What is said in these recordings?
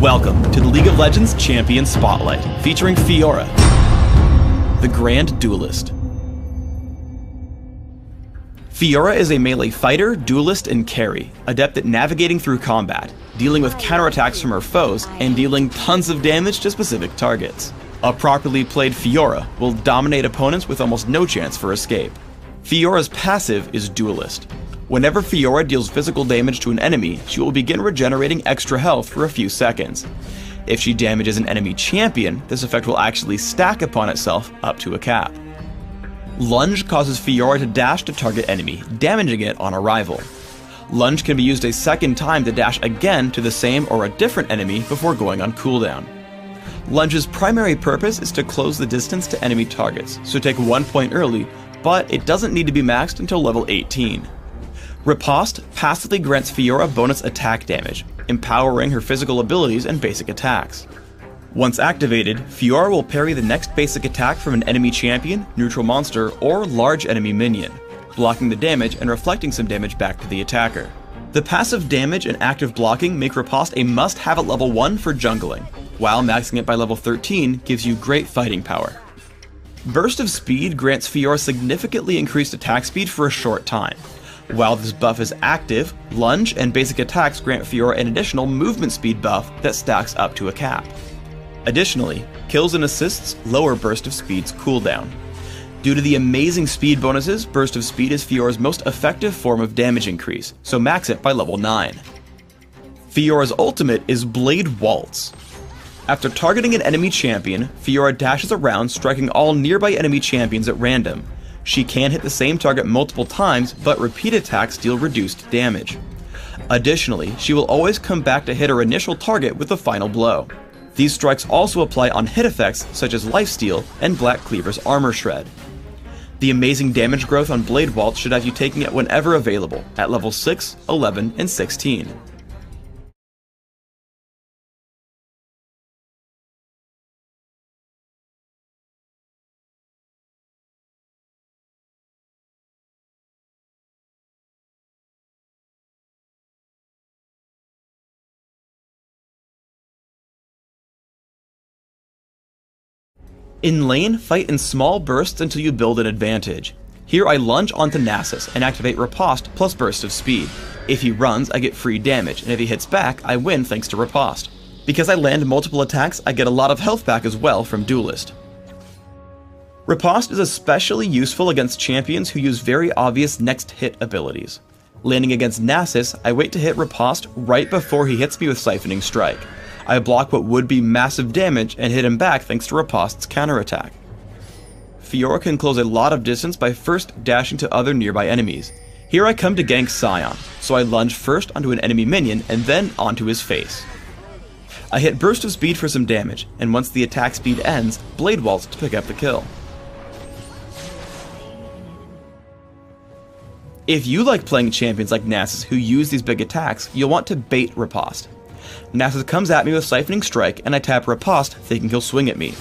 Welcome to the League of Legends Champion Spotlight, featuring Fiora, the Grand Duelist. Fiora is a melee fighter, duelist, and carry, adept at navigating through combat, dealing with counterattacks from her foes, and dealing tons of damage to specific targets. A properly played Fiora will dominate opponents with almost no chance for escape. Fiora's passive is Duelist. Whenever Fiora deals physical damage to an enemy, she will begin regenerating extra health for a few seconds. If she damages an enemy champion, this effect will actually stack upon itself up to a cap. Lunge causes Fiora to dash to target enemy, damaging it on arrival. Lunge can be used a second time to dash again to the same or a different enemy before going on cooldown. Lunge's primary purpose is to close the distance to enemy targets, so take 1 point early, but it doesn't need to be maxed until level 18. Riposte passively grants Fiora bonus attack damage, empowering her physical abilities and basic attacks. Once activated, Fiora will parry the next basic attack from an enemy champion, neutral monster, or large enemy minion, blocking the damage and reflecting some damage back to the attacker. The passive damage and active blocking make Riposte a must-have at level 1 for jungling, while maxing it by level 13 gives you great fighting power. Burst of Speed grants Fiora significantly increased attack speed for a short time. While this buff is active, Lunge and basic attacks grant Fiora an additional movement speed buff that stacks up to a cap. Additionally, kills and assists lower Burst of Speed's cooldown. Due to the amazing speed bonuses, Burst of Speed is Fiora's most effective form of damage increase, so max it by level 9. Fiora's ultimate is Blade Waltz. After targeting an enemy champion, Fiora dashes around, striking all nearby enemy champions at random. She can hit the same target multiple times, but repeat attacks deal reduced damage. Additionally, she will always come back to hit her initial target with the final blow. These strikes also apply on hit effects such as Lifesteal and Black Cleaver's Armor Shred. The amazing damage growth on Blade Waltz should have you taking it whenever available, at level 6, 11, and 16. In lane, fight in small bursts until you build an advantage. Here I lunge onto Nasus and activate Riposte plus Burst of Speed. If he runs, I get free damage, and if he hits back, I win thanks to Riposte. Because I land multiple attacks, I get a lot of health back as well from Duelist. Riposte is especially useful against champions who use very obvious next hit abilities. Landing against Nasus, I wait to hit Riposte right before he hits me with Siphoning Strike. I block what would be massive damage and hit him back thanks to Riposte's counterattack. Fiora can close a lot of distance by first dashing to other nearby enemies. Here I come to gank Sion, so I lunge first onto an enemy minion and then onto his face. I hit Burst of Speed for some damage, and once the attack speed ends, Blade Waltz to pick up the kill. If you like playing champions like Nasus who use these big attacks, you'll want to bait Riposte. Nasus comes at me with Siphoning Strike, and I tap Riposte thinking he'll swing at me.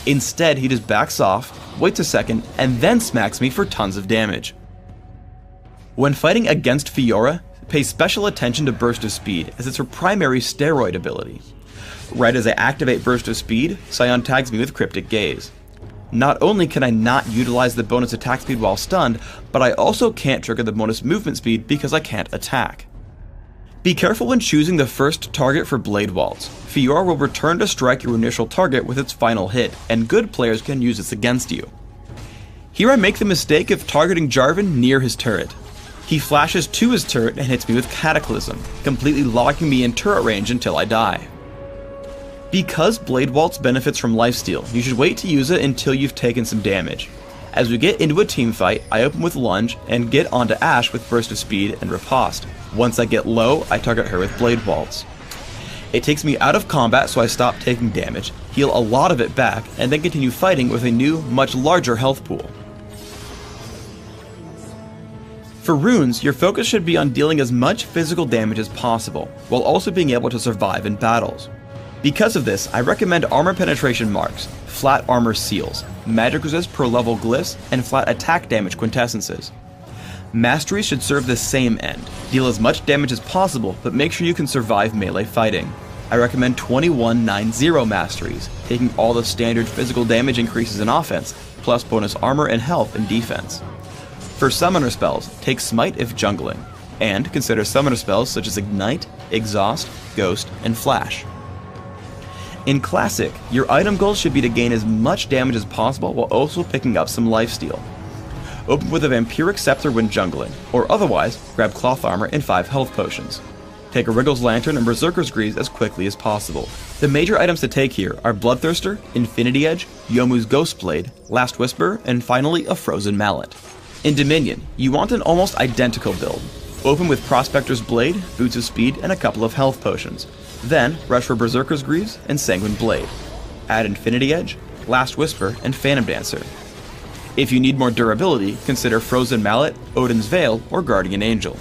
Instead, he just backs off, waits a second, and then smacks me for tons of damage. When fighting against Fiora, pay special attention to Burst of Speed, as it's her primary steroid ability. Right as I activate Burst of Speed, Sion tags me with Cryptic Gaze. Not only can I not utilize the bonus attack speed while stunned, but I also can't trigger the bonus movement speed because I can't attack. Be careful when choosing the first target for Blade Waltz. Fiora will return to strike your initial target with its final hit, and good players can use this against you. Here I make the mistake of targeting Jarvan near his turret. He flashes to his turret and hits me with Cataclysm, completely locking me in turret range until I die. Because Blade Waltz benefits from lifesteal, you should wait to use it until you've taken some damage. As we get into a teamfight, I open with Lunge and get onto Ashe with Burst of Speed and Riposte. Once I get low, I target her with Blade Waltz. It takes me out of combat so I stop taking damage, heal a lot of it back, and then continue fighting with a new, much larger health pool. For runes, your focus should be on dealing as much physical damage as possible, while also being able to survive in battles. Because of this, I recommend armor penetration marks, flat armor seals, magic resist per level glyphs, and flat attack damage quintessences. Mastery should serve the same end. Deal as much damage as possible, but make sure you can survive melee fighting. I recommend 2190 masteries, taking all the standard physical damage increases in offense, plus bonus armor and health in defense. For summoner spells, take Smite if jungling, and consider summoner spells such as Ignite, Exhaust, Ghost, and Flash. In Classic, your item goal should be to gain as much damage as possible while also picking up some lifesteal. Open with a Vampiric Scepter when jungling, or otherwise, grab Cloth Armor and 5 health potions. Take a Wriggle's Lantern and Berserker's Greaves as quickly as possible. The major items to take here are Bloodthirster, Infinity Edge, Yomu's Ghostblade, Last Whisper, and finally a Frozen Mallet. In Dominion, you want an almost identical build. Open with Prospector's Blade, Boots of Speed, and a couple of health potions. Then, rush for Berserker's Greaves and Sanguine Blade. Add Infinity Edge, Last Whisper, and Phantom Dancer. If you need more durability, consider Frozen Mallet, Odin's Veil, or Guardian Angel.